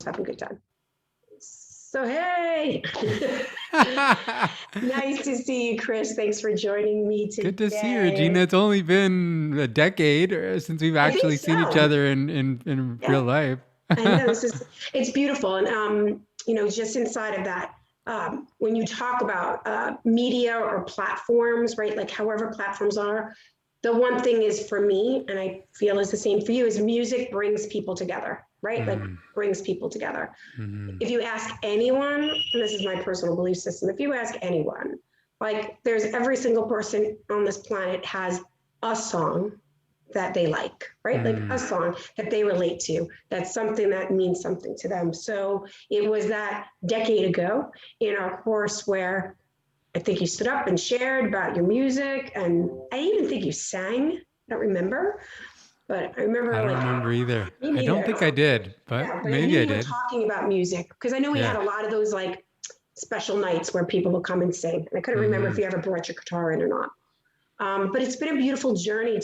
having a good time. So, hey, nice to see you, Chris. Thanks for joining me today. Good to see you, Regina. It's only been a decade since we've actually seen each other in real life. I know it's beautiful. And, just inside of that, when you talk about media or platforms, right, like however platforms are, the one thing is for me, and I feel is the same for you, is music brings people together, right? Like brings people together. If you ask anyone, and this is my personal belief system, if you ask anyone, like there's every single person on this planet has a song that they like, right? Like a song that they relate to. That's something that means something to them. So it was that decade ago in our course where I think you stood up and shared about your music, and I even think you sang. I don't remember, but I remember. I don't remember either. I don't think I did, but maybe I did. Talking about music because I know we had a lot of those like special nights where people would come and sing. And I couldn't remember if you ever brought your guitar in or not. But it's been a beautiful journey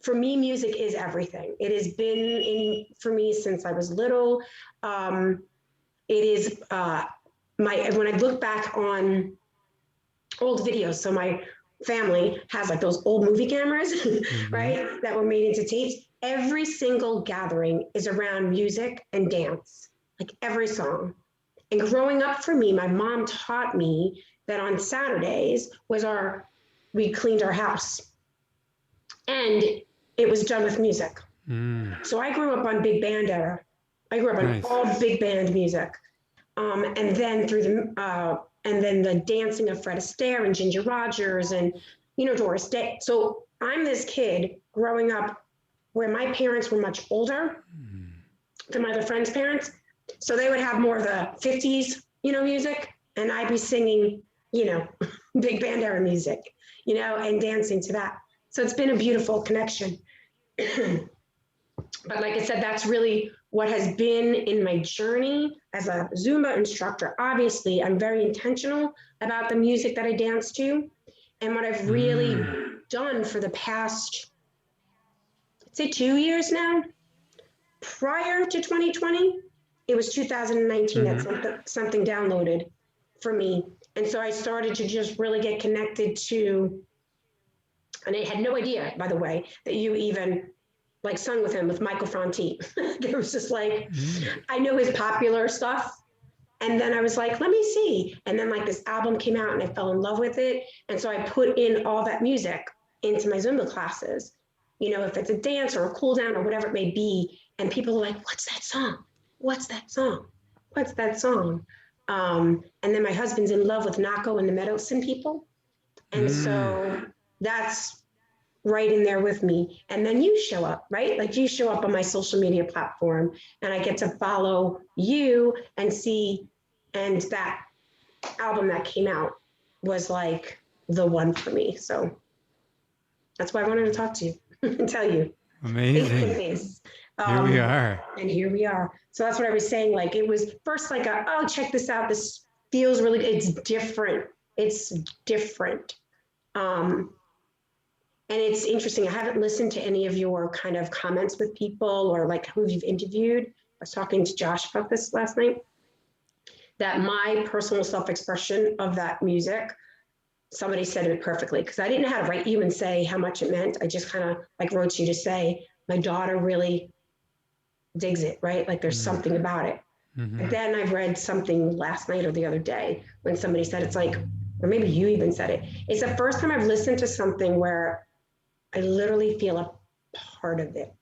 for me, music is everything. It has been for me since I was little. It is when I look back on old videos, so my family has like those old movie cameras, right, that were made into tapes. Every single gathering is around music and dance, like every song. And growing up for me, my mom taught me that on Saturdays we cleaned our house. And it was done with music. So I grew up on big band era. I grew up on all big band music. And then the dancing of Fred Astaire and Ginger Rogers and, Doris Day. So I'm this kid growing up where my parents were much older than my other friends' parents. So they would have more of the 50s, music. And I'd be singing, big band era music, and dancing to that. So it's been a beautiful connection. But like I said, that's really what has been in my journey as a Zumba instructor. Obviously, I'm very intentional about the music that I dance to. And what I've really done for the past, I'd say 2 years now, prior to 2020, it was 2019 that something downloaded for me. And so I started to just really get connected to, and I had no idea, by the way, that you even like sung with him with Michael Franti. It was just like, I know his popular stuff. And then I was like, let me see. And then like this album came out and I fell in love with it. And so I put in all that music into my Zumba classes, if it's a dance or a cool down or whatever it may be. And people are like, what's that song? What's that song? What's that song? And then my husband's in love with Nako and the Meadowson people. And so that's right in there with me. And then you show up, right? Like you show up on my social media platform and I get to follow you and see, and that album that came out was like the one for me. So that's why I wanted to talk to you and tell you. Amazing. Here we are. And here we are. So that's what I was saying. Like it was first like, oh, check this out. This feels really, it's different. It's different. And it's interesting. I haven't listened to any of your kind of comments with people or like who you've interviewed. I was talking to Josh about this last night, that my personal self-expression of that music, somebody said it perfectly because I didn't know how to write you and say how much it meant. I just kind of like wrote you to say, my daughter really digs it, right? Like there's something about it. But then I read something last night or the other day when somebody said, it's like, or maybe you even said it. It's the first time I've listened to something where I literally feel a part of it,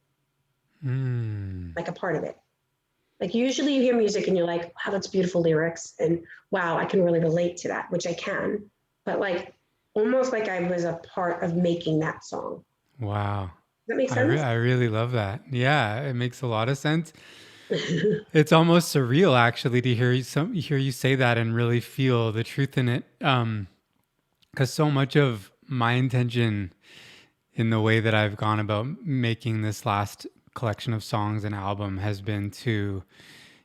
like a part of it. Like usually you hear music and you're like, wow, that's beautiful lyrics. And wow, I can really relate to that, which I can. But like, almost like I was a part of making that song. Wow. Does that make sense? I really love that. Yeah, it makes a lot of sense. It's almost surreal actually to hear you say that and really feel the truth in it. Because so much of my intention in the way that I've gone about making this last collection of songs and album has been to,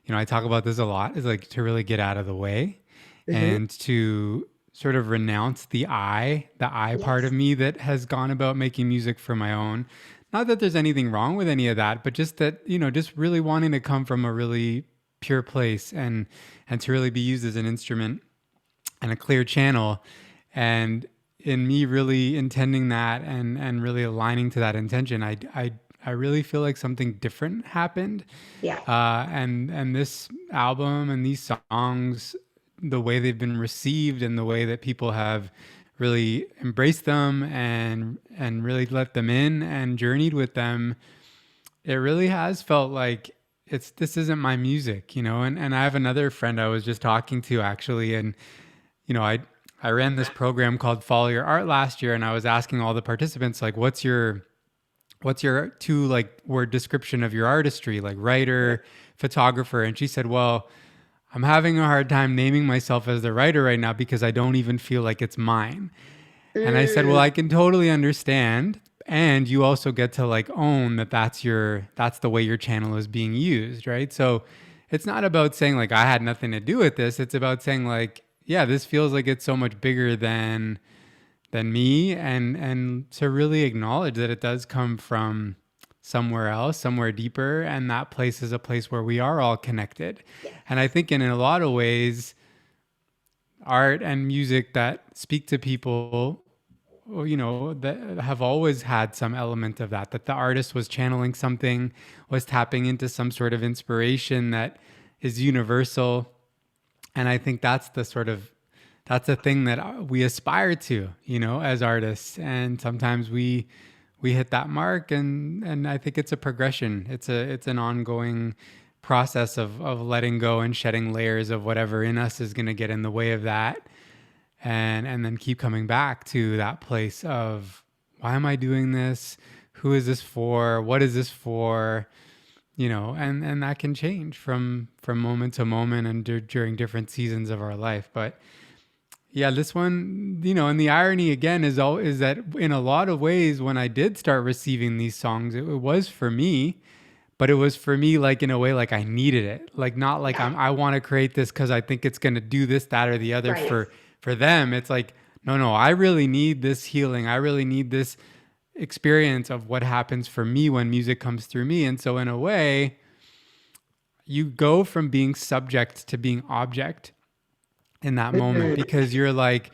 I talk about this a lot, is like to really get out of the way and to sort of renounce the I part of me that has gone about making music for my own, not that there's anything wrong with any of that, but just that, just really wanting to come from a really pure place and to really be used as an instrument and a clear channel. And in me really intending that and really aligning to that intention, I really feel like something different happened. Yeah. And this album and these songs, the way they've been received and the way that people have really embraced them and really let them in and journeyed with them, it really has felt like this isn't my music, and I have another friend I was just talking to actually, and I ran this program called Follow Your Art last year, and I was asking all the participants, like, what's your two like word description of your artistry, like writer, photographer? And she said, well, I'm having a hard time naming myself as the writer right now because I don't even feel like it's mine. And I said, well, I can totally understand. And you also get to like own that's the way your channel is being used, right? So it's not about saying like I had nothing to do with this. It's about saying like, yeah, this feels like it's so much bigger than me, and to really acknowledge that it does come from somewhere else, somewhere deeper, and that place is a place where we are all connected. And I think in a lot of ways, art and music that speak to people, that have always had some element of that the artist was channeling something, was tapping into some sort of inspiration that is universal. And I think that's the thing that we aspire to, as artists. And sometimes we hit that mark, and I think it's a progression. It's an ongoing process of letting go and shedding layers of whatever in us is going to get in the way of that. And then keep coming back to that place of, why am I doing this? Who is this for? What is this for? And that can change from moment to moment and during different seasons of our life. But yeah, this one, and the irony again is that in a lot of ways, when I did start receiving these songs, it was for me, but it was for me like in a way like I needed it, like not like I want to create this because I think it's going to do this, that, or the other for them. It's like, no, I really need this healing. I really need this experience of what happens for me when music comes through me. And so in a way, you go from being subject to being object in that moment, because you're like,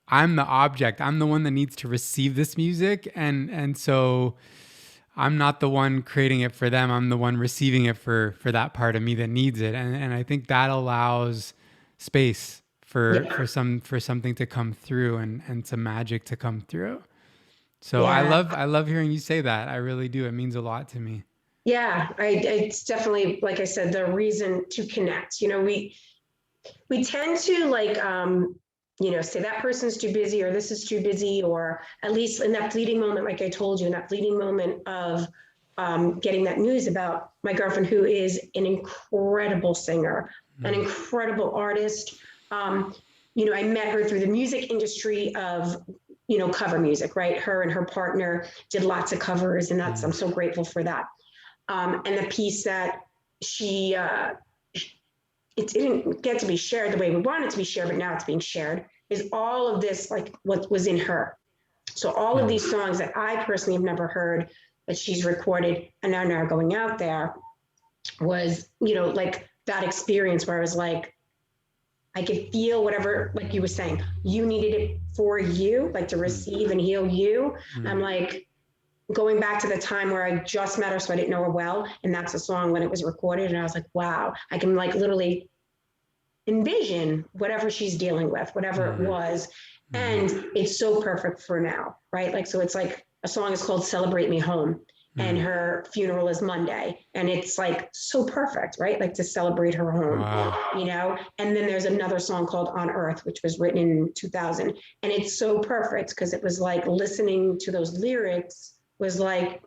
I'm the object. I'm the one that needs to receive this music. And so I'm not the one creating it for them. I'm the one receiving it for that part of me that needs it. And I think that allows space for something to come through and some magic to come through. So I love hearing you say that. I really do. It means a lot to me. Yeah, it's definitely, like I said, the reason to connect. We tend to like, say that person's too busy or this is too busy, or at least in that fleeting moment, like I told you, in that fleeting moment of getting that news about my girlfriend, who is an incredible singer, an incredible artist. I met her through the music industry of, cover music, right? Her and her partner did lots of covers, and I'm so grateful for that. And the piece that she, it didn't get to be shared the way we wanted it to be shared, but now it's being shared, is all of this, like what was in her. So all of these songs that I personally have never heard that she's recorded and are now going out there was, like that experience where I was like, I could feel whatever, like you were saying, you needed it for you, like to receive and heal you. I'm like, going back to the time where I just met her, so I didn't know her well. And that's the song when it was recorded. And I was like, wow, I can like literally envision whatever she's dealing with, whatever it was. And it's so perfect for now, right? Like, so it's like a song is called Celebrate Me Home, and her funeral is Monday. And it's like so perfect, right? Like to celebrate her home, And then there's another song called On Earth, which was written in 2000. And it's so perfect because it was like listening to those lyrics was like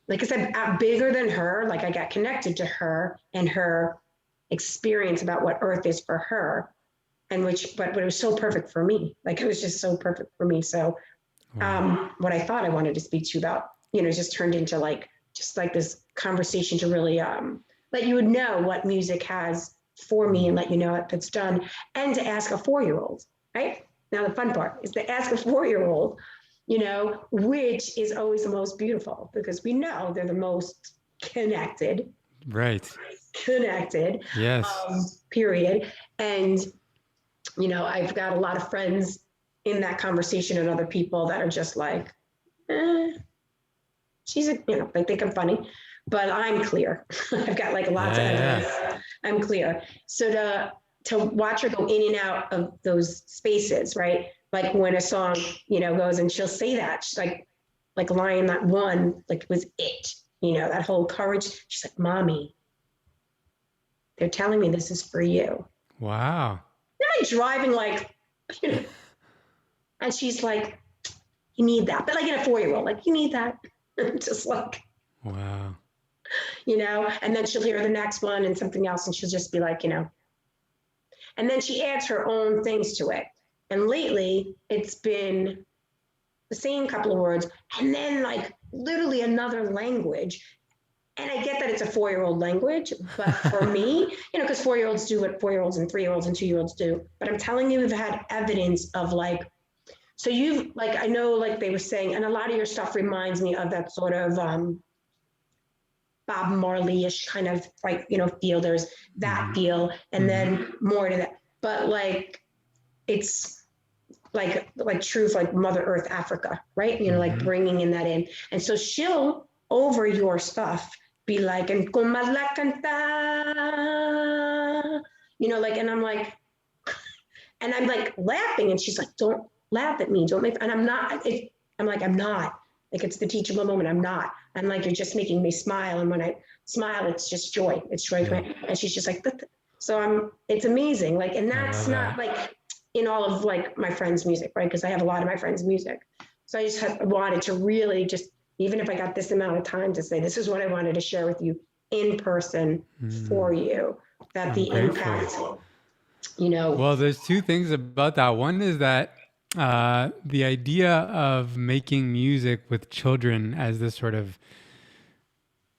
I said, bigger than her. Like I got connected to her and her experience about what Earth is for her, and but it was so perfect for me. Like it was just so perfect for me. So, what I thought I wanted to speak to you about, just turned into just like this conversation to really let you know what music has for me and let you know if it's done, and to ask a 4-year-old. Right now, the fun part is to ask a 4-year-old which is always the most beautiful because we know they're the most connected, Right. connected, Yes. period. And, I've got a lot of friends in that conversation and other people that are just like, they think I'm funny, but I'm clear. I've got like lots of evidence. I'm clear. So to watch her go in and out of those spaces, right? Like when a song, goes and she'll say that, she's like Lion, that one, like was it, that whole courage. She's like, Mommy, they're telling me this is for you. Wow. Then I'm driving like, and she's like, you need that. But like in a 4-year-old, like, you need that. Just like, wow. And then she'll hear the next one and something else, and she'll just be like, and then she adds her own things to it. And lately it's been the same couple of words, and then like literally another language. And I get that it's a 4-year-old language, but for me, because 4-year-olds do what 4-year-olds and 3-year-olds and 2-year-olds do. But I'm telling you, we've had evidence of like, so you've like, I know, like they were saying, and a lot of your stuff reminds me of that sort of Bob Marley-ish kind of like, feel. There's that feel, and then more to that. But like, it's like truth, like Mother Earth, Africa, right? Like bringing in that in. And so she'll, over your stuff, be like, and con más la canta, like, and I'm like laughing, and she's like, don't laugh at me, don't make, and I'm not, I'm like, I'm not. Like, it's the teachable moment. I'm not. I'm like, you're just making me smile. And when I smile, it's just joy. It's joy. Yeah. And she's just like, so it's amazing. Like, and that's not like in all of like my friends' music, right? Because I have a lot of my friends' music. So I just wanted to really just, even if I got this amount of time, to say, this is what I wanted to share with you in person for you, that the impact, Well, there's two things about that. One is that the idea of making music with children as this sort of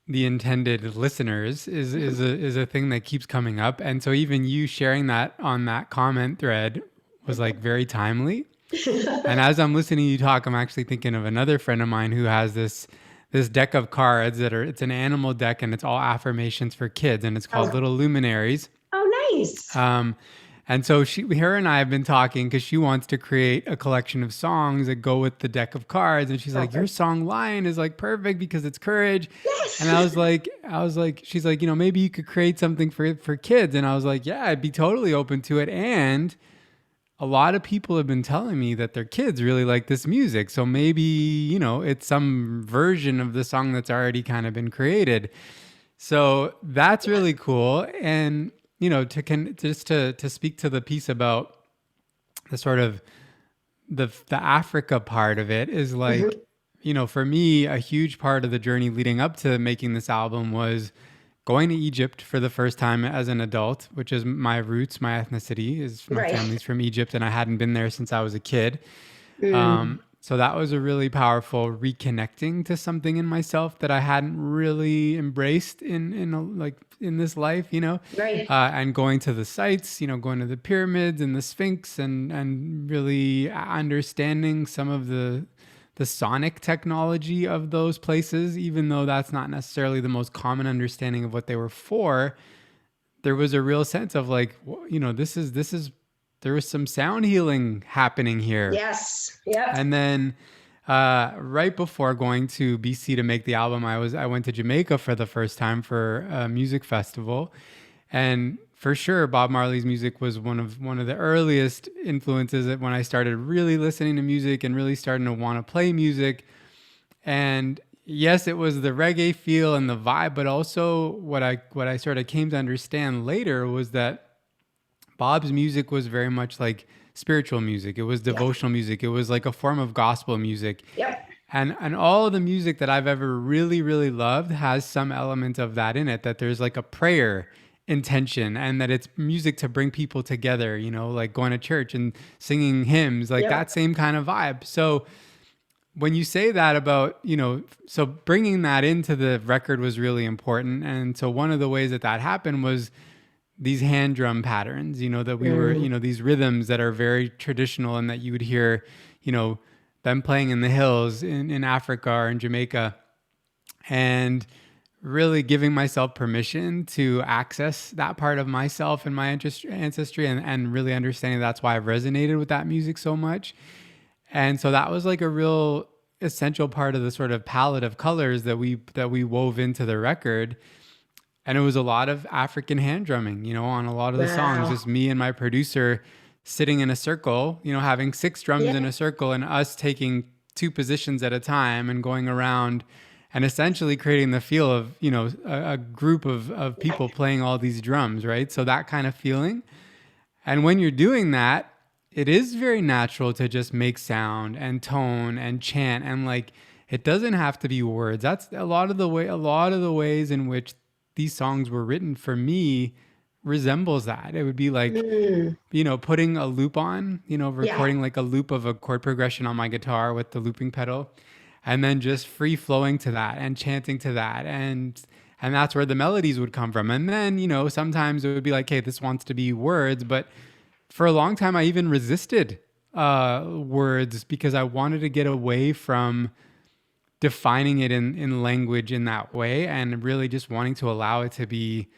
the intended listeners is a thing that keeps coming up. And so even you sharing that on that comment thread was like very timely. And as I'm listening to you talk, I'm actually thinking of another friend of mine who has this deck of cards it's an animal deck, and it's all affirmations for kids, and it's called Little Luminaries. Oh, nice. And so her and I have been talking because she wants to create a collection of songs that go with the deck of cards. And she's like, your song Lion is like perfect because it's courage. Yes. And I was like, she's like, maybe you could create something for kids. And I was like, yeah, I'd be totally open to it. And a lot of people have been telling me that their kids really like this music. So maybe, it's some version of the song that's already kind of been created. So that's really cool. And to speak to the piece about the sort of the Africa part of it is like, for me, a huge part of the journey leading up to making this album was going to Egypt for the first time as an adult, which is my roots, my ethnicity is my family's from Egypt, and I hadn't been there since I was a kid. So that was a really powerful reconnecting to something in myself that I hadn't really embraced in this life, Right. And going to the sites, going to the pyramids and the Sphinx, and really understanding some of the sonic technology of those places, even though that's not necessarily the most common understanding of what they were for. There was a real sense of like, this is there was some sound healing happening here. Yes. Yep. And then right before going to BC to make the album, I went to Jamaica for the first time for a music festival. And for sure, Bob Marley's music was one of the earliest influences when I started really listening to music and really starting to want to play music. And yes, it was the reggae feel and the vibe, but also what I sort of came to understand later was that Bob's music was very much like spiritual music. It was devotional music. It was like a form of gospel music. Yep. And all of the music that I've ever really, really loved has some element of that in it, that there's like a prayer intention, and that it's music to bring people together, like going to church and singing hymns, like that same kind of vibe. So when you say that about, so bringing that into the record was really important. And so one of the ways that happened was these hand drum patterns, that we were, these rhythms that are very traditional, and that you would hear, them playing in the hills in Africa or in Jamaica, and really giving myself permission to access that part of myself and my ancestry, and really understanding that's why I've resonated with that music so much. And so that was like a real essential part of the sort of palette of colors that we wove into the record. And it was a lot of African hand drumming, on a lot of the songs, Wow. just me and my producer sitting in a circle, having 6 drums in Yeah. a circle and us taking 2 positions at a time and going around and essentially creating the feel of, a group of people playing all these drums, right? So that kind of feeling. And when you're doing that, it is very natural to just make sound and tone and chant, and like it doesn't have to be words. That's a lot of the ways in which these songs were written for me resembles that. It would be like, Mm. putting a loop on, Yeah. recording like a loop of a chord progression on my guitar with the looping pedal, and then just free flowing to that and chanting to that. And that's where the melodies would come from. And then, sometimes it would be like, hey, this wants to be words. But for a long time, I even resisted words because I wanted to get away from defining it in language in that way, and really just wanting to allow it to be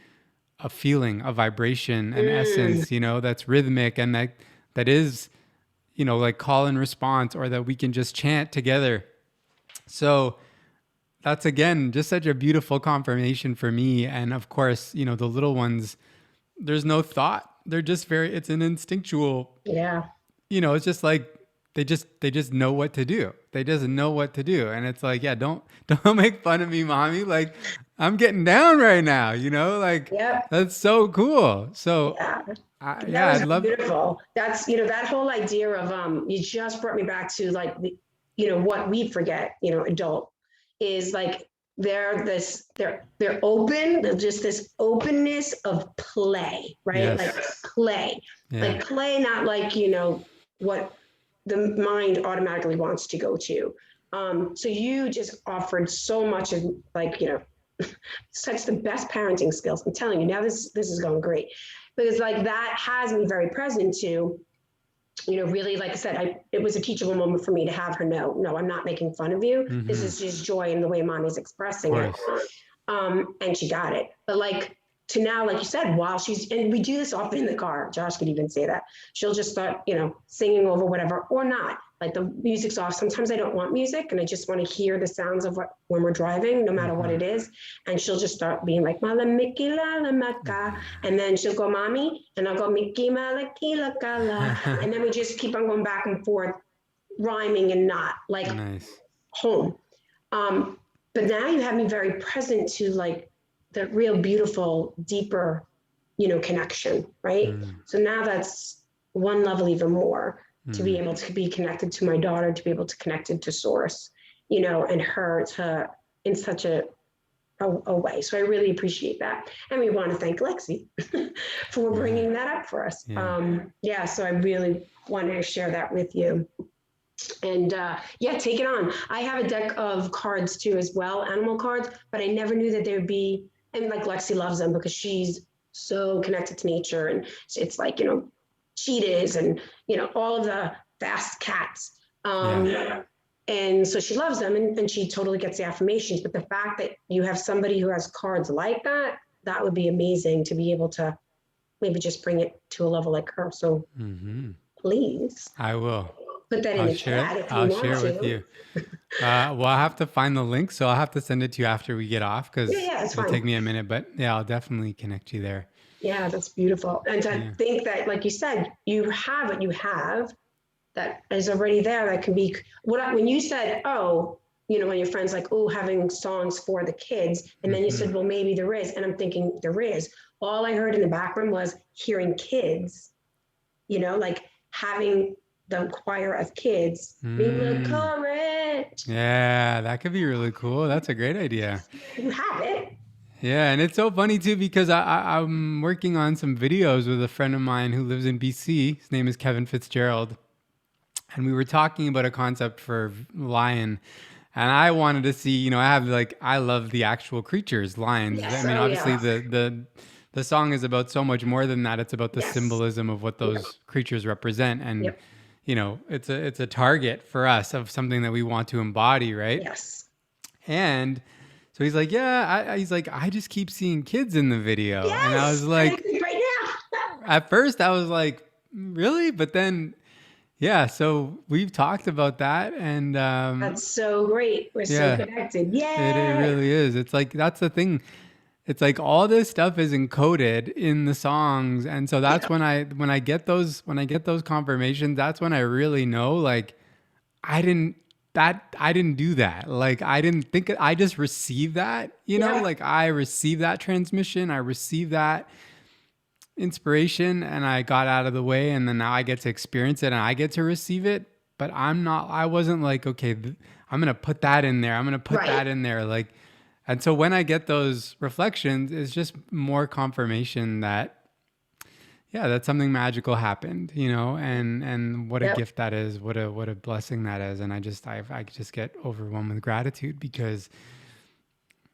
a feeling, a vibration, an Mm. essence, that's rhythmic, and that is, like call and response, or that we can just chant together. So that's again just such a beautiful confirmation for me. And of course, the little ones, there's no thought. They're just it's an instinctual, Yeah. it's just like they just know what to do. They just know what to do. And it's like, yeah, don't make fun of me, mommy. Like I'm getting down right now, like Yep. that's so cool. So Yeah. That yeah, was I'd love. beautiful. That's, that whole idea of, you just brought me back to like what we forget, adult is like they're open. They're just this openness of play, right? Like Yes. play, Yeah. like play, not like, what the mind automatically wants to go to. So you just offered so much of like, such the best parenting skills. I'm telling you now, this is going great because like that has me very present to, really, like I said, it was a teachable moment for me to have her know, no, I'm not making fun of you. This Mm-hmm. is just joy in the way mommy's Of expressing it. course. And she got it. But like to now, like you said, while and we do this often in the car, Josh could even say that. She'll just start, singing over whatever or not. Like the music's off. Sometimes I don't want music and I just want to hear the sounds of when we're driving, no matter what Mm-hmm. it is. And she'll just start being like, Mala Mickey La La Maka. And then she'll go, Mommy. And I'll go, Mickey Mala Kila Kala. And then we just keep on going back and forth, rhyming and not like Nice. home. But now you have me very present to like the real beautiful, deeper, connection, right? So now that's one level even more to be able to be connected to my daughter, to be able to connect it to source, and her to in such a way. So I really appreciate that. And we want to thank Lexi for bringing that up for us. Yeah. So I really wanted to share that with you. And take it on. I have a deck of cards too as well, animal cards, but I never knew that there would be, and like Lexi loves them because she's so connected to nature, and it's like, cheetahs and, all of the fast cats. And so she loves them and she totally gets the affirmations. But the fact that you have somebody who has cards like that, that would be amazing to be able to maybe just bring it to a level like her. So please. I will. Put that in the chat if you I'll want share to. with you. Well, I'll have to find the link, so I'll have to send it to you after we get off because it's it'll fine. take me a minute. But yeah, I'll definitely connect you there. Yeah, that's beautiful. And to think that, like you said, you have what you have that is already there. That can be when you said, oh, when your friends like, oh, having songs for the kids, and then you said, well, maybe there is, and I'm thinking there is. All I heard in the background was hearing kids, like having the choir of kids being the courage. Yeah, that could be really cool. That's a great idea. You have it. Yeah, and it's so funny too because I'm working on some videos with a friend of mine who lives in BC. His name is Kevin Fitzgerald. And we were talking about a concept for lion. And I wanted to see, I love the actual creatures, lions. Yes, I mean, obviously the song is about so much more than that. It's about the symbolism of what those creatures represent. And, it's a target for us of something that we want to embody, right? Yes. And so he's like, yeah, he's like, I just keep seeing kids in the video. And I was Yes. And I like, think right now. at first I was like, really? But then, yeah, so we've talked about that. And That's so great. We're so yeah, connected. it Yay. really is. It's like, that's the thing. It's like all this stuff is encoded in the songs. And so that's Yeah. when I get those confirmations, that's when I really know, like, I didn't do that. Like, I didn't think I just received that, Yeah. like I received that transmission, I received that inspiration, and I got out of the way, and then now I get to experience it and I get to receive it. But I wasn't like, okay, I'm going to put that in there. I'm going to put Right. that in there. Like, and so when I get those reflections, it's just more confirmation that, yeah, that something magical happened, and what a Yep. gift that is, what a blessing that is. And I just get overwhelmed with gratitude because,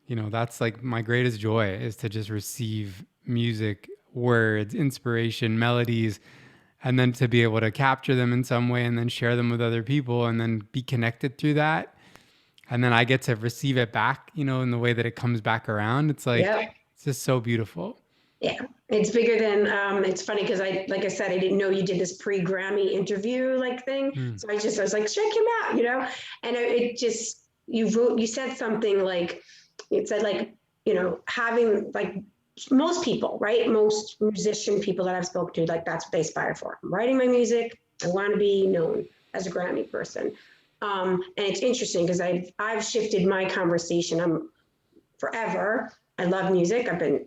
that's like my greatest joy is to just receive music, words, inspiration, melodies, and then to be able to capture them in some way and then share them with other people and then be connected through that. And then I get to receive it back, in the way that it comes back around. It's like, Yep. it's just so beautiful. Yeah, it's bigger than it's funny because like I said, I didn't know you did this pre-Grammy interview like thing. Mm. So I was like, check him out, and it just you said something like it said like, having like most people, right? Most musician people that I've spoken to, like that's what they aspire for. I'm writing my music, I want to be known as a Grammy person. And it's interesting because I've shifted my conversation. I'm forever. I love music. I've been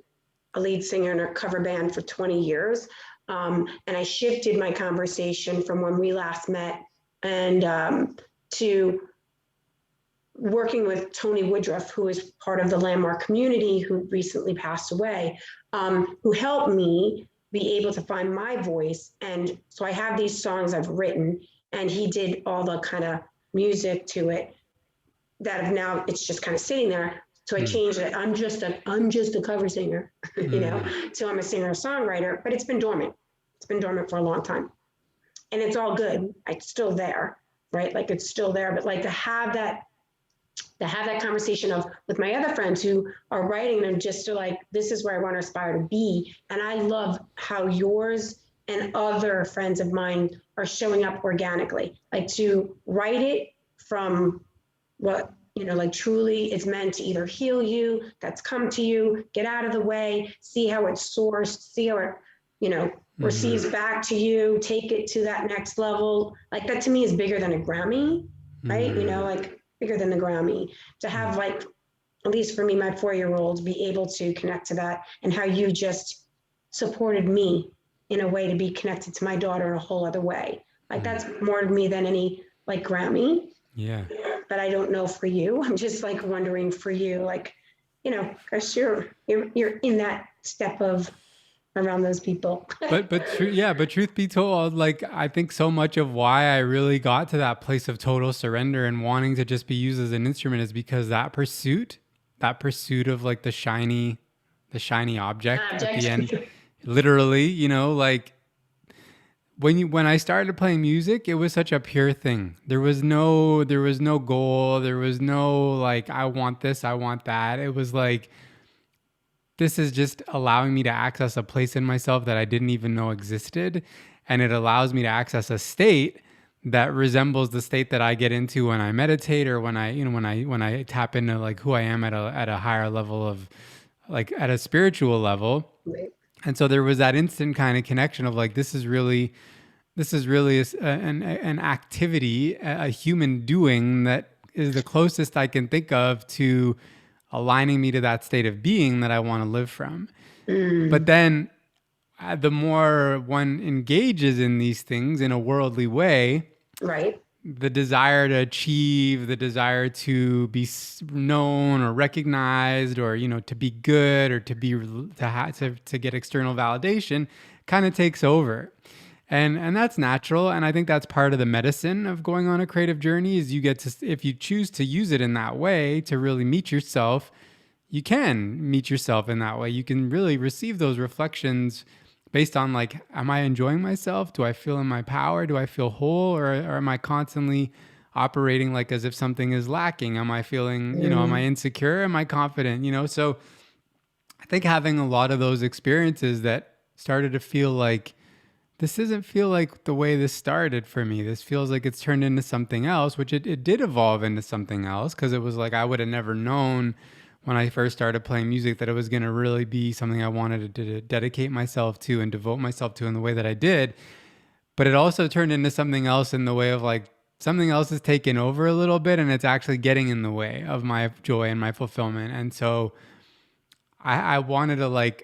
a lead singer in a cover band for 20 years. And I shifted my conversation from when we last met and to working with Tony Woodruff, who is part of the Landmark community, who recently passed away, who helped me be able to find my voice. And so I have these songs I've written, and he did all the kind of music to it that have now, it's just kind of sitting there. So I changed it. I'm just a cover singer, So I'm a singer-songwriter, but it's been dormant. It's been dormant for a long time. And it's all good. It's still there, right? Like it's still there, but like to have that conversation with my other friends who are writing them just to like, this is where I want to aspire to be. And I love how yours and other friends of mine are showing up organically, like to write it from what, like truly it's meant to either heal you, that's come to you, get out of the way, see how it's sourced, see how it, receives back to you, take it to that next level. Like that to me is bigger than a Grammy, right? Like bigger than the Grammy. To have like, at least for me, my 4-year-old be able to connect to that, and how you just supported me in a way to be connected to my daughter in a whole other way. Like that's more to me than any like Grammy. Yeah. But I don't know for you. I'm just like wondering for you, like, because you're in that step of around those people. But truth be told, like I think so much of why I really got to that place of total surrender and wanting to just be used as an instrument is because that pursuit of like the shiny object at the end, literally, like when I started playing music, it was such a pure thing. There was no goal. There was no like, I want this, I want that. It was like, this is just allowing me to access a place in myself that I didn't even know existed. And it allows me to access a state that resembles the state that I get into when I meditate, or when I tap into like who I am at a higher level of, like at a spiritual level. Right. And so there was that instant kind of connection of like, this is really an activity, a human doing that is the closest I can think of to aligning me to that state of being that I want to live from. But then the more one engages in these things in a worldly way, Right. the desire to achieve, the desire to be known or recognized, or to be good, or to get external validation, kind of takes over. And that's natural, and I think that's part of the medicine of going on a creative journey. Is you get to, if you choose to use it in that way to really meet yourself, you can meet yourself in that way. You can really receive those reflections based on like, am I enjoying myself? Do I feel in my power? Do I feel whole? Or am I constantly operating like as if something is lacking? Am I feeling, am I insecure? Am I confident? So I think having a lot of those experiences that started to feel like, this doesn't feel like the way this started for me. This feels like it's turned into something else, which it did evolve into something else, because it was like I would have never known when I first started playing music that it was going to really be something I wanted to dedicate myself to and devote myself to in the way that I did. But it also turned into something else in the way of like, something else is taken over a little bit and it's actually getting in the way of my joy and my fulfillment. And so I wanted to like,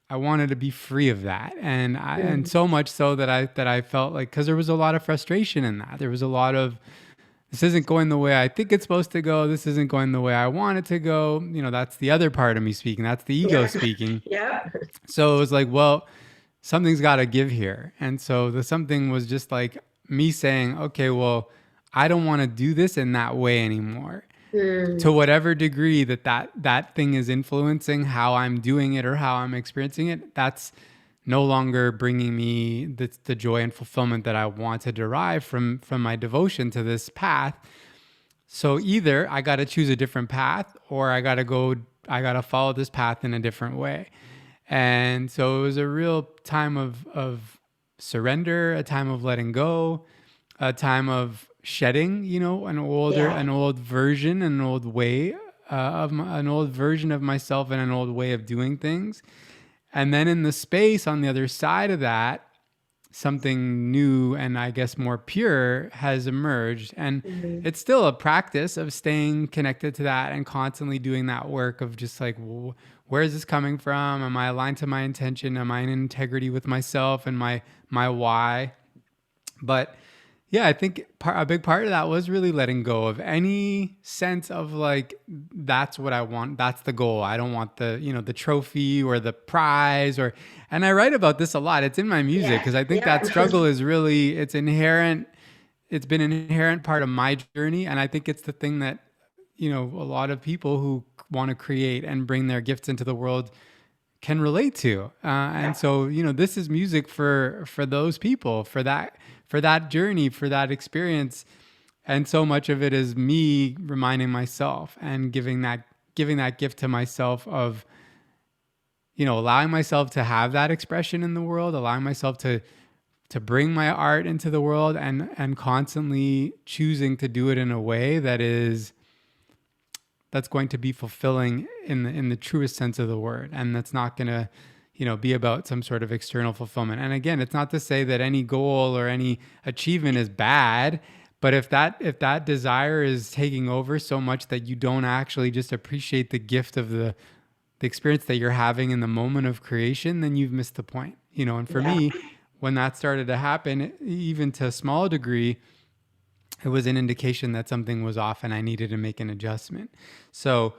I wanted to be free of that, and so much so that I felt like, because there was a lot of frustration in that. There was a lot of, this isn't going the way I think it's supposed to go. This isn't going the way I want it to go. That's the other part of me speaking. That's the ego speaking. Yeah. So it was like, well, something's got to give here, and so the something was just like me saying, okay, well, I don't want to do this in that way anymore. To whatever degree that thing is influencing how I'm doing it or how I'm experiencing it, that's no longer bringing me the joy and fulfillment that I want to derive from my devotion to this path. So either I got to choose a different path, or I got to follow this path in a different way. And so it was a real time of surrender, a time of letting go, a time of shedding, an old version, an old way an old version of myself and an old way of doing things. And then in the space on the other side of that, something new and I guess more pure has emerged. And it's still a practice of staying connected to that and constantly doing that work of just like, where is this coming from? Am I aligned to my intention? Am I in integrity with myself and my why? But yeah, I think a big part of that was really letting go of any sense of like, that's what I want. That's the goal. I don't want the trophy or the prize and I write about this a lot. It's in my music because I think that struggle is really, it's inherent. It's been an inherent part of my journey. And I think it's the thing that, a lot of people who want to create and bring their gifts into the world can relate to. And so, this is music for those people, for that journey, for that experience. And so much of it is me reminding myself and giving that gift to myself of, allowing myself to have that expression in the world, allowing myself to bring my art into the world, and constantly choosing to do it in a way that's going to be fulfilling in the truest sense of the word. And that's not going to, be about some sort of external fulfillment. And again, it's not to say that any goal or any achievement is bad, but if that desire is taking over so much that you don't actually just appreciate the gift of the experience that you're having in the moment of creation, then you've missed the point. And for me, when that started to happen, even to a small degree, it was an indication that something was off and I needed to make an adjustment. So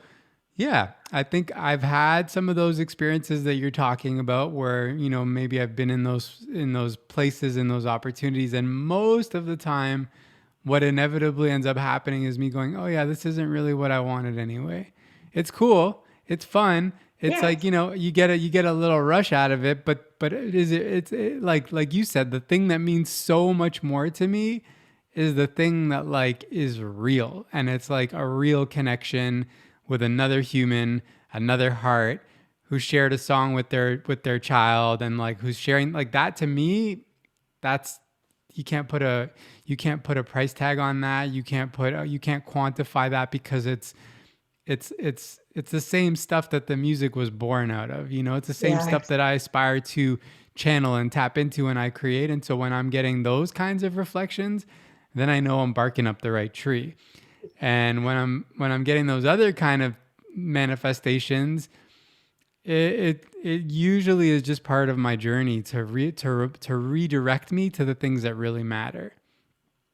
yeah, I think I've had some of those experiences that you're talking about where, maybe I've been in those places, in those opportunities. And most of the time, what inevitably ends up happening is me going, oh yeah, this isn't really what I wanted anyway. It's cool. It's fun. It's like, you get a little rush out of it, but it's like you said, the thing that means so much more to me is the thing that like is real. And it's like a real connection with another human, another heart who shared a song with their child, and like who's sharing like that. To me, that's, you can't put a price tag on that. You can't quantify that, because it's the same stuff that the music was born out of. It's the same stuff that I aspire to channel and tap into when I create. And so when I'm getting those kinds of reflections, then I know I'm barking up the right tree. And when I'm getting those other kind of manifestations, it usually is just part of my journey to redirect me to the things that really matter.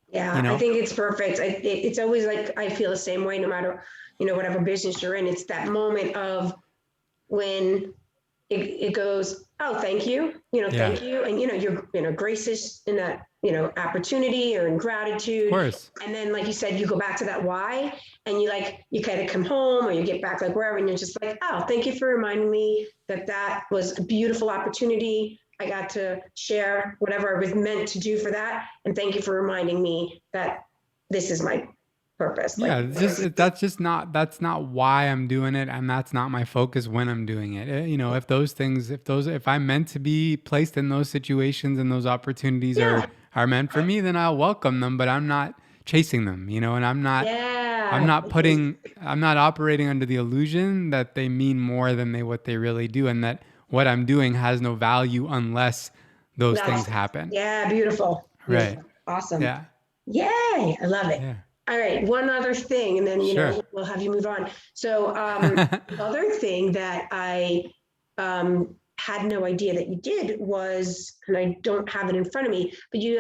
Yeah, I think it's perfect. It's always like, I feel the same way no matter, whatever business you're in. It's that moment of when it goes, oh, thank you, thank you. And, you're, gracious in that, opportunity or in gratitude. Of course. And then, like you said, you go back to that why, and you kind of come home or you get back like wherever, and you're just like, oh, thank you for reminding me that was a beautiful opportunity. I got to share whatever I was meant to do for that. And thank you for reminding me that this is my purpose. Yeah, Like, it's just that's not why I'm doing it, and that's not my focus when I'm doing it. You know, if I'm meant to be placed in those situations and those opportunities yeah, are meant for me, then I'll welcome them, but I'm not chasing them, you know, and I'm yeah, not I'm not operating under the illusion that they mean more than what they really do, and that what I'm doing has no value unless those things that's, happen. yeah, beautiful, Right. beautiful, awesome. Yeah. Yay, I love it. Yeah. All right, one other thing, and then, Sure. we'll have you move on. So, the other thing that I had no idea that you did was, and I don't have it in front of me, but you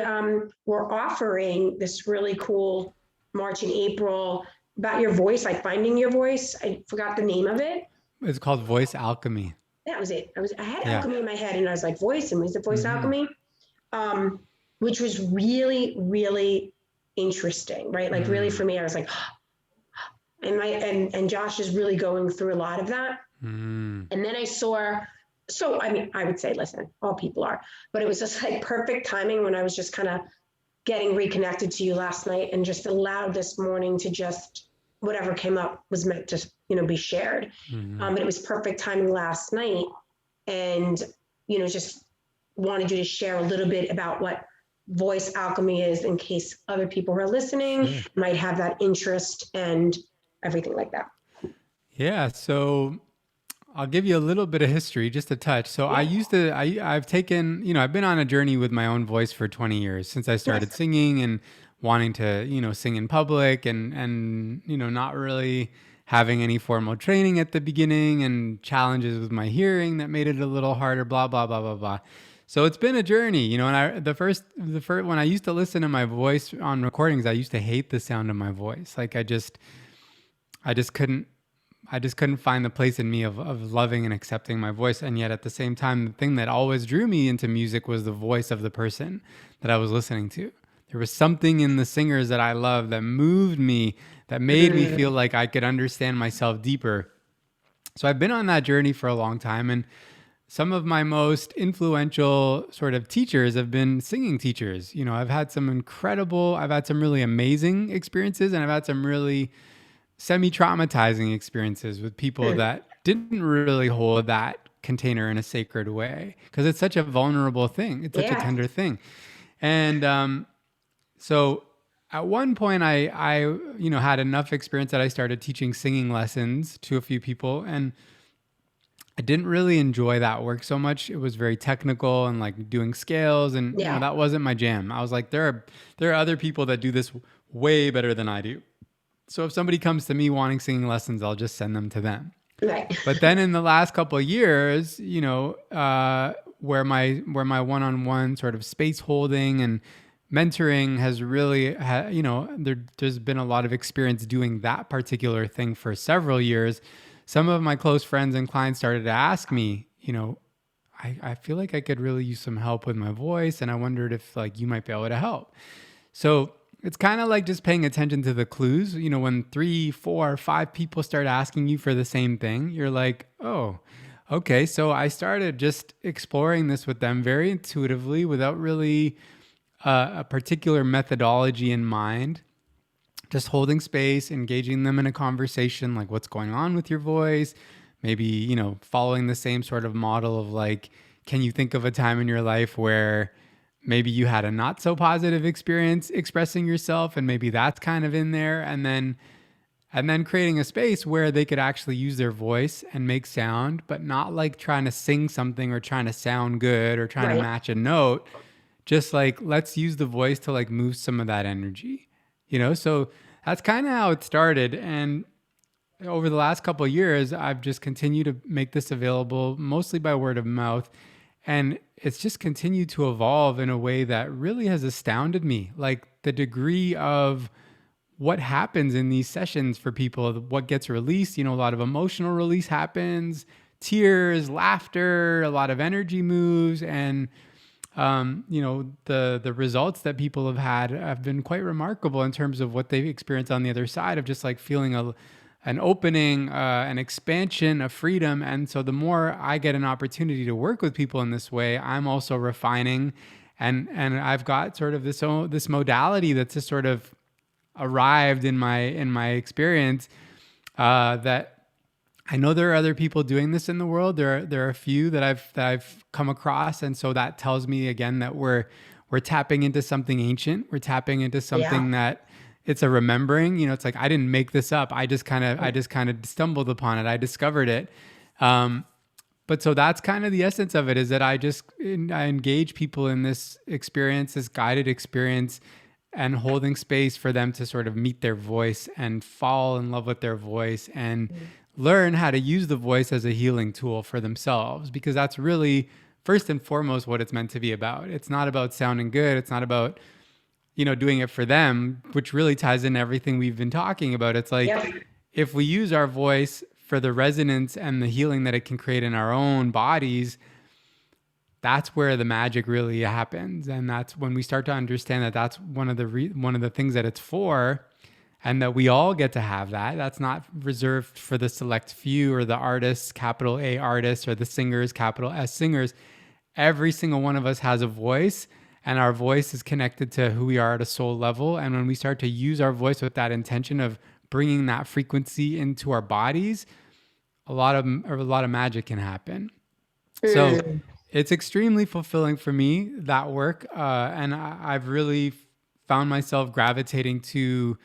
were offering this really cool March and April about your voice, like finding your voice. I forgot the name of it. It's called Voice Alchemy. That was it. I had Yeah. alchemy in my head, and I was like, voice, and was it voice Mm-hmm. alchemy? Um, which was really, really interesting, right? Like really for me, I was like, and Josh is really going through a lot of that. And then I saw, so I mean, I would say, listen, all people are, but it was just like perfect timing when I was just kind of getting reconnected to you last night and just allowed this morning to just whatever came up was meant to, be shared. But it was perfect timing last night, and just wanted you to share a little bit about what voice alchemy is in case other people who are listening might have that interest and everything like that. Yeah. So I'll give you a little bit of history, just a touch. So I've taken, I've been on a journey with my own voice for 20 years since I started singing and wanting to, sing in public and, not really having any formal training at the beginning and challenges with my hearing that made it a little harder, blah, blah, blah, blah, blah. So it's been a journey, and the first, when I used to listen to my voice on recordings, I used to hate the sound of my voice. Like I just couldn't find the place in me of loving and accepting my voice. And yet at the same time, the thing that always drew me into music was the voice of the person that I was listening to. There was something in the singers that I loved that moved me, that made me feel like I could understand myself deeper. So I've been on that journey for a long time. And some of my most influential sort of teachers have been singing teachers. I've had some really amazing experiences, and I've had some really semi-traumatizing experiences with people that didn't really hold that container in a sacred way, because it's such a vulnerable thing. It's such a tender thing. And so at one point I had enough experience that I started teaching singing lessons to a few people, and I didn't really enjoy that work so much. It was very technical and like doing scales, and that wasn't my jam. I was like, there are other people that do this way better than I do. So if somebody comes to me wanting singing lessons, I'll just send them to them. Right. But then in the last couple of years, where my one-on-one sort of space holding and mentoring has really, there's been a lot of experience doing that particular thing for several years. Some of my close friends and clients started to ask me, I feel like I could really use some help with my voice, and I wondered if like you might be able to help. So it's kind of like just paying attention to the clues. When 3, 4, 5 people start asking you for the same thing, you're like, oh, okay. So I started just exploring this with them very intuitively without really a particular methodology in mind. Just holding space, engaging them in a conversation, like what's going on with your voice, maybe, following the same sort of model of like, can you think of a time in your life where maybe you had a not so positive experience expressing yourself, and maybe that's kind of in there, and then creating a space where they could actually use their voice and make sound, but not like trying to sing something or trying to sound good or trying to match a note. Just like, let's use the voice to like move some of that energy, So that's kind of how it started. And over the last couple of years, I've just continued to make this available mostly by word of mouth. And it's just continued to evolve in a way that really has astounded me. Like the degree of what happens in these sessions for people, what gets released, a lot of emotional release happens, tears, laughter, a lot of energy moves. And, the results that people have had have been quite remarkable in terms of what they've experienced on the other side of just like feeling an opening, an expansion, a freedom. And so the more I get an opportunity to work with people in this way, I'm also refining, and I've got sort of this modality that's just sort of arrived in my experience, that I know there are other people doing this in the world. There are a few that I've come across, and so that tells me again that we're tapping into something ancient. We're tapping into Yeah. something that it's a remembering. You know, it's like I didn't make this up. I just kind of stumbled upon it. I discovered it. But so that's kind of the essence of it, is that I engage people in this experience, this guided experience, and holding space for them to sort of meet their voice and fall in love with their voice and learn how to use the voice as a healing tool for themselves, because that's really first and foremost what it's meant to be about. It's not about sounding good. It's not about, doing it for them, which really ties in everything we've been talking about. It's like, Yep. if we use our voice for the resonance and the healing that it can create in our own bodies, that's where the magic really happens. And that's when we start to understand that that's one of the things that it's for, and that we all get to have that. That's not reserved for the select few or the artists, capital A artists, or the singers, capital S singers. Every single one of us has a voice, and our voice is connected to who we are at a soul level. And when we start to use our voice with that intention of bringing that frequency into our bodies, a lot of magic can happen. So Mm. it's extremely fulfilling for me, that work, and I've really found myself gravitating to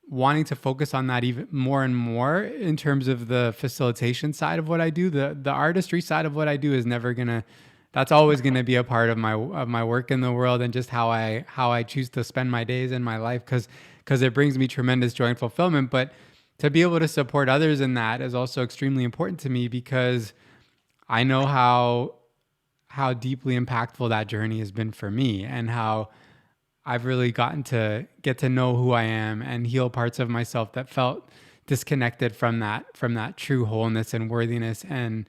wanting to focus on that even more and more in terms of the facilitation side of what I do. The artistry side of what I do is never gonna. That's always going to be a part of my work in the world, and just how I choose to spend my days in my life, because it brings me tremendous joy and fulfillment. But to be able to support others in that is also extremely important to me, because I know how deeply impactful that journey has been for me, and how I've really gotten to get to know who I am and heal parts of myself that felt disconnected from that true wholeness and worthiness. And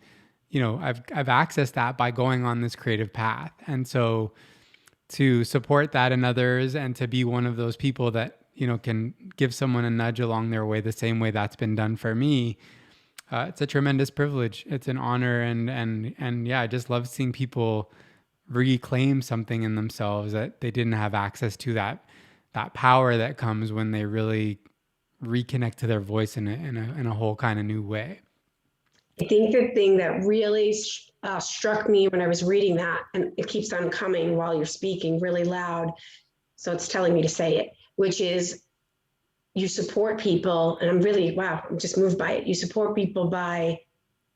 I've accessed that by going on this creative path. And so to support that in others, and to be one of those people that can give someone a nudge along their way the same way that's been done for me, it's a tremendous privilege. It's an honor, and yeah, I just love seeing people reclaim something in themselves that they didn't have access to, that power that comes when they really reconnect to their voice in a whole kind of new way. I think the thing that really struck me when I was reading that, and it keeps on coming while you're speaking really loud, so it's telling me to say it, which is you support people, and I'm just moved by it. You support people by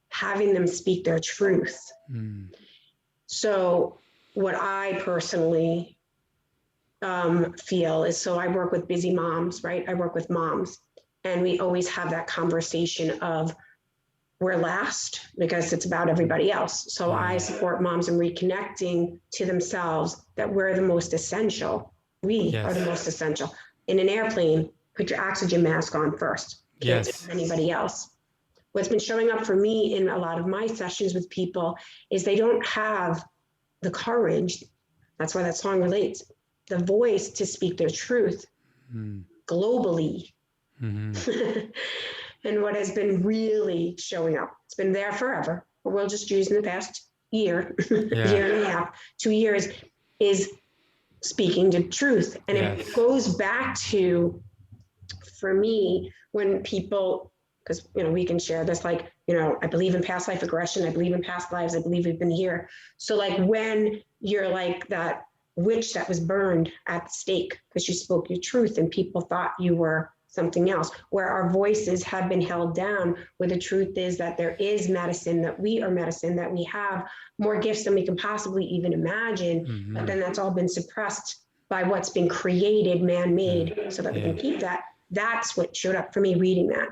having them speak their truth. Mm. So what I personally feel is, so I work with busy moms, right? I work with moms, and we always have that conversation of we're last because it's about everybody else. So I support moms in reconnecting to themselves, that we're the most essential. We are the Yes. most essential. In an airplane, put your oxygen mask on first. Can't do it Yes. with anybody else. What's been showing up for me in a lot of my sessions with people is they don't have the courage. That's why that song relates. The voice to speak their truth globally. Mm-hmm. And what has been really showing up, it's been there forever, but we'll just use in the past year, Yeah. year and a half, 2 years, is speaking the truth. And Yes. it goes back to, for me, when people, because we can share this, like, I believe in past life regression, I believe in past lives, I believe we've been here. So like when you're like that witch that was burned at the stake because you spoke your truth and people thought you were something else, where our voices have been held down, where the truth is that there is medicine, that we are medicine, that we have more gifts than we can possibly even imagine, Mm-hmm. but then that's all been suppressed by what's been created, man-made, so that we can keep that. That's what showed up for me reading that.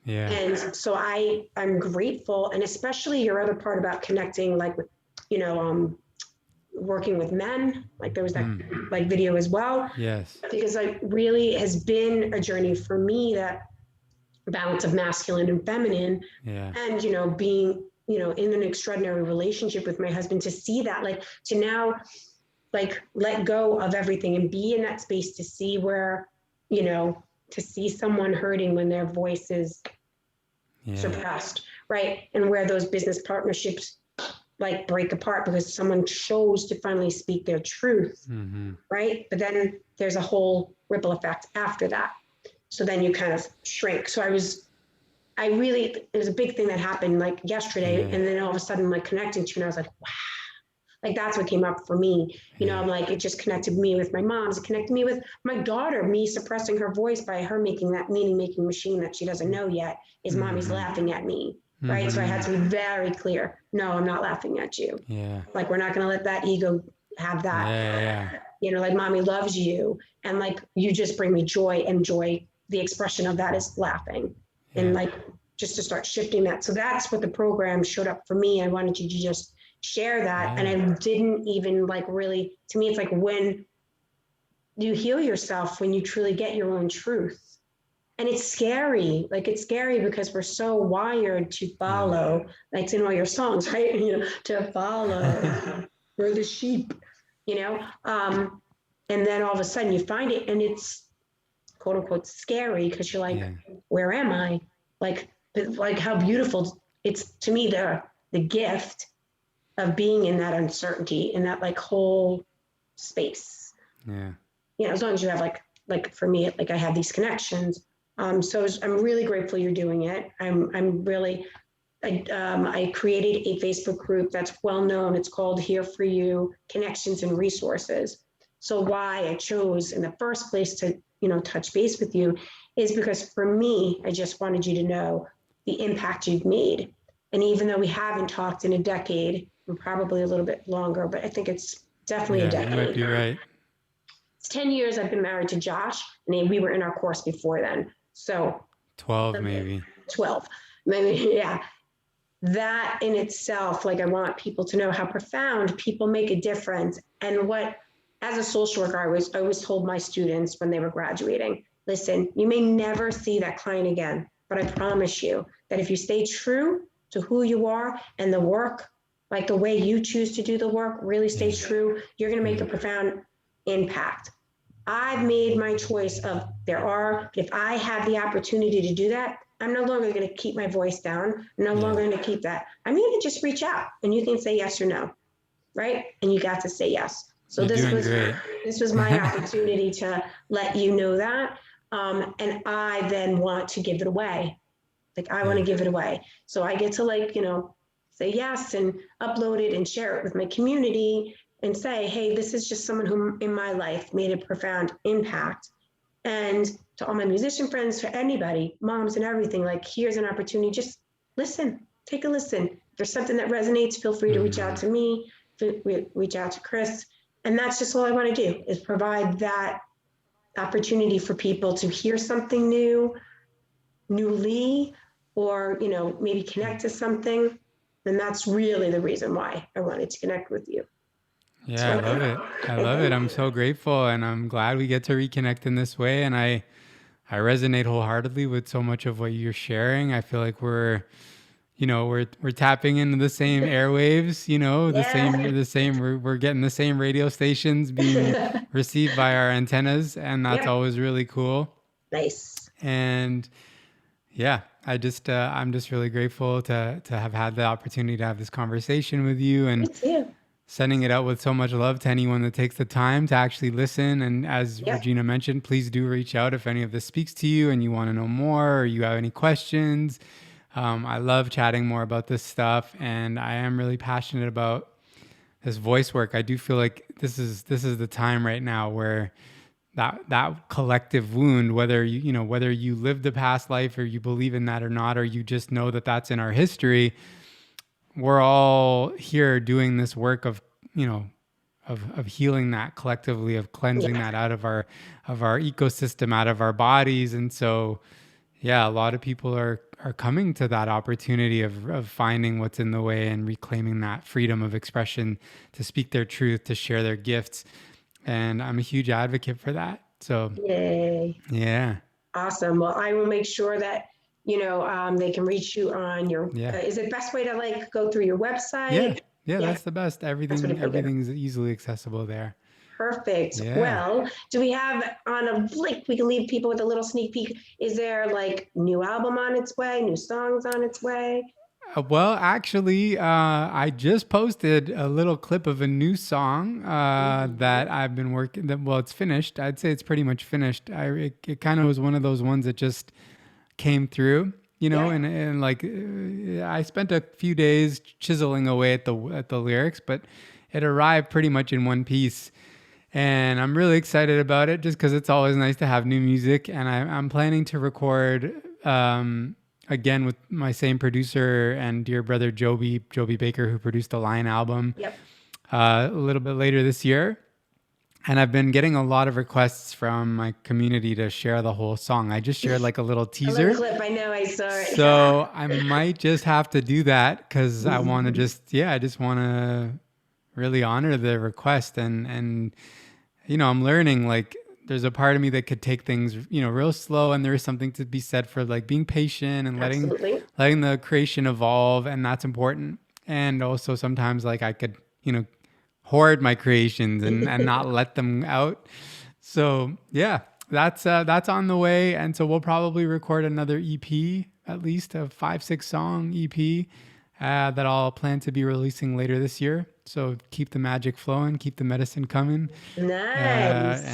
Yeah. And so I'm grateful, and especially your other part about connecting, like with, working with men, like there was that like video as well. Yes. Because like really has been a journey for me, that balance of masculine and feminine. Yeah. And being in an extraordinary relationship with my husband, to see that, like, to now like let go of everything and be in that space to see where to see someone hurting when their voice is Yeah. suppressed, right? And where those business partnerships like break apart because someone chose to finally speak their truth, Mm-hmm. right? But then there's a whole ripple effect after that. So then you kind of shrink. So it was a big thing that happened like yesterday. Yeah. And then all of a sudden, like connecting to, and I was like, wow, like that's what came up for me. Yeah. I'm like, it just connected me with my mom's, it connected me with my daughter, me suppressing her voice by her making that meaning making machine that she doesn't know yet is mommy's Mm-hmm. laughing at me. Right. So I had Mm-hmm. to be very clear. No, I'm not laughing at you. Yeah. Like, we're not going to let that ego have that. Yeah. Like mommy loves you. And like, you just bring me joy, and joy, the expression of that is laughing. And Yeah. like, just to start shifting that. So that's what the program showed up for me. I wanted you to just share that. And Yeah. I didn't even like really, to me, it's like when you heal yourself, when you truly get your own truth. And it's scary. Like, it's scary because we're so wired to follow, like it's in all your songs, right? To follow. We're the sheep, you know? And then all of a sudden you find it, and it's quote unquote scary because you're like, Yeah. where am I? Like how beautiful it's to me, the gift of being in that uncertainty, in that like whole space. Yeah. As long as you have like for me, like I have these connections. So I'm really grateful you're doing it. I'm really, I created a Facebook group that's well known. It's called Here For You, Connections and Resources. So why I chose in the first place to, touch base with you is because for me, I just wanted you to know the impact you've made. And even though we haven't talked in a decade, and probably a little bit longer, but I think it's definitely a Yeah. You might decade. be right. It's 10 years I've been married to Josh, and we were in our course before then. So 12 maybe. 12, maybe, yeah. That in itself, like, I want people to know how profound people make a difference. And as a social worker, I always told my students when they were graduating, listen, you may never see that client again, but I promise you that if you stay true to who you are and the work, like the way you choose to do the work, really stay true, you're going to make a profound impact. I've made my choice of if I have the opportunity to do that, I'm no longer going to keep my voice down. I'm no longer going to keep that. I'm going to just reach out, and you can say yes or no, right? And you got to say yes. So You're doing great. This was my opportunity to let you know that. And I then want to give it away. Like, I want to give it away. So I get to say yes and upload it and share it with my community and say, hey, this is just someone who in my life made a profound impact. And to all my musician friends, to anybody, moms and everything, like, here's an opportunity. Just listen, take a listen. If there's something that resonates, feel free to reach out to me, reach out to Chris. And that's just all I want to do, is provide that opportunity for people to hear something newly, or, maybe connect to something. And that's really the reason why I wanted to connect with you. Yeah, I love it. I love it. I'm so grateful, and I'm glad we get to reconnect in this way. And I resonate wholeheartedly with so much of what you're sharing. I feel like we're tapping into the same airwaves, we're getting the same radio stations being received by our antennas, and that's always really cool. Nice. And yeah, I'm just really grateful to have had the opportunity to have this conversation with you, and sending it out with so much love to anyone that takes the time to actually listen. And as Regina mentioned, please do reach out if any of this speaks to you and you want to know more, or you have any questions. I love chatting more about this stuff, and I am really passionate about this voice work. I do feel like this is the time right now where that collective wound, whether you lived a past life, or you believe in that or not, or you just know that that's in our history, we're all here doing this work of healing that collectively, of cleansing that out of our ecosystem, out of our bodies. And so a lot of people are coming to that opportunity of finding what's in the way and reclaiming that freedom of expression to speak their truth, to share their gifts. And I'm a huge advocate for that. So, yay. Yeah. Awesome. Well, I will make sure that, they can reach you on your, is it best way to go through your website? Yeah, that's the best. Everything's easily accessible there. Perfect. Yeah. Well, do we have on a like we can leave people with a little sneak peek? Is there like new album on its way, new songs on its way? Well, actually, I just posted a little clip of a new song that I've been working. Well, it's finished. I'd say it's pretty much finished. It kind of was one of those ones that just came through, Yeah. and like I spent a few days chiseling away at the lyrics, but it arrived pretty much in one piece. And I'm really excited about it just because it's always nice to have new music. And I'm planning to record again with my same producer and dear brother Joby Baker, who produced the Lion album, Yep. a little bit later this year. And I've been getting a lot of requests from my community to share the whole song. I just shared like a little A little teaser. clip. I know. I saw it. So I might just have to do that because I want to I just want to really honor the request. And I'm learning like there's a part of me that could take things, real slow. And there is something to be said for like being patient and Absolutely. letting the creation evolve. And that's important. And also sometimes like I could, hoard my creations and not let them out. So yeah, that's on the way. And so we'll probably record another EP, at least a 5-6 song EP that I'll plan to be releasing later this year. So keep the magic flowing, keep the medicine coming. Nice.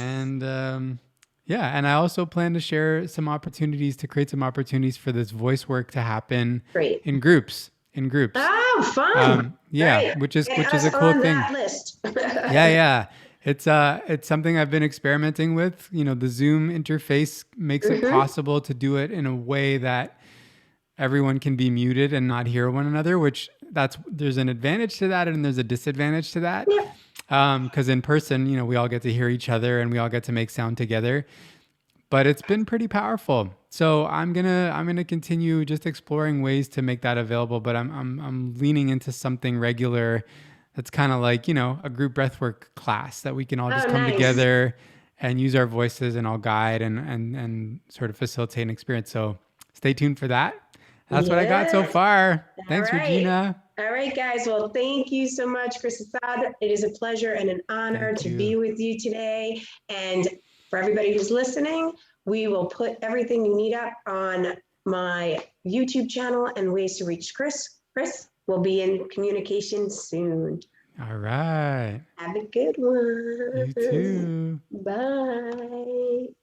Yeah, and I also plan to share some opportunities to create some opportunities for this voice work to happen Great. in groups. In groups. Oh, fun. Yeah, Great. which is Get a us cool on thing. that list. Yeah. It's something I've been experimenting with. The Zoom interface makes it possible to do it in a way that everyone can be muted and not hear one another, which there's an advantage to that and there's a disadvantage to that. Yep. Because in person, we all get to hear each other and we all get to make sound together. But it's been pretty powerful. So I'm gonna continue just exploring ways to make that available. But I'm leaning into something regular that's kind of like, a group breathwork class that we can all just come nice. together and use our voices and I'll guide and sort of facilitate an experience. So stay tuned for that. That's what I got so far. Thanks, All right. Regina. All right, guys. Well, thank you so much, Chris Assaad. It is a pleasure and an honor to be with you today. And for everybody who's listening, we will put everything you need up on my YouTube channel and ways to reach Chris. Chris will be in communication soon. All right. Have a good one. You too. Bye.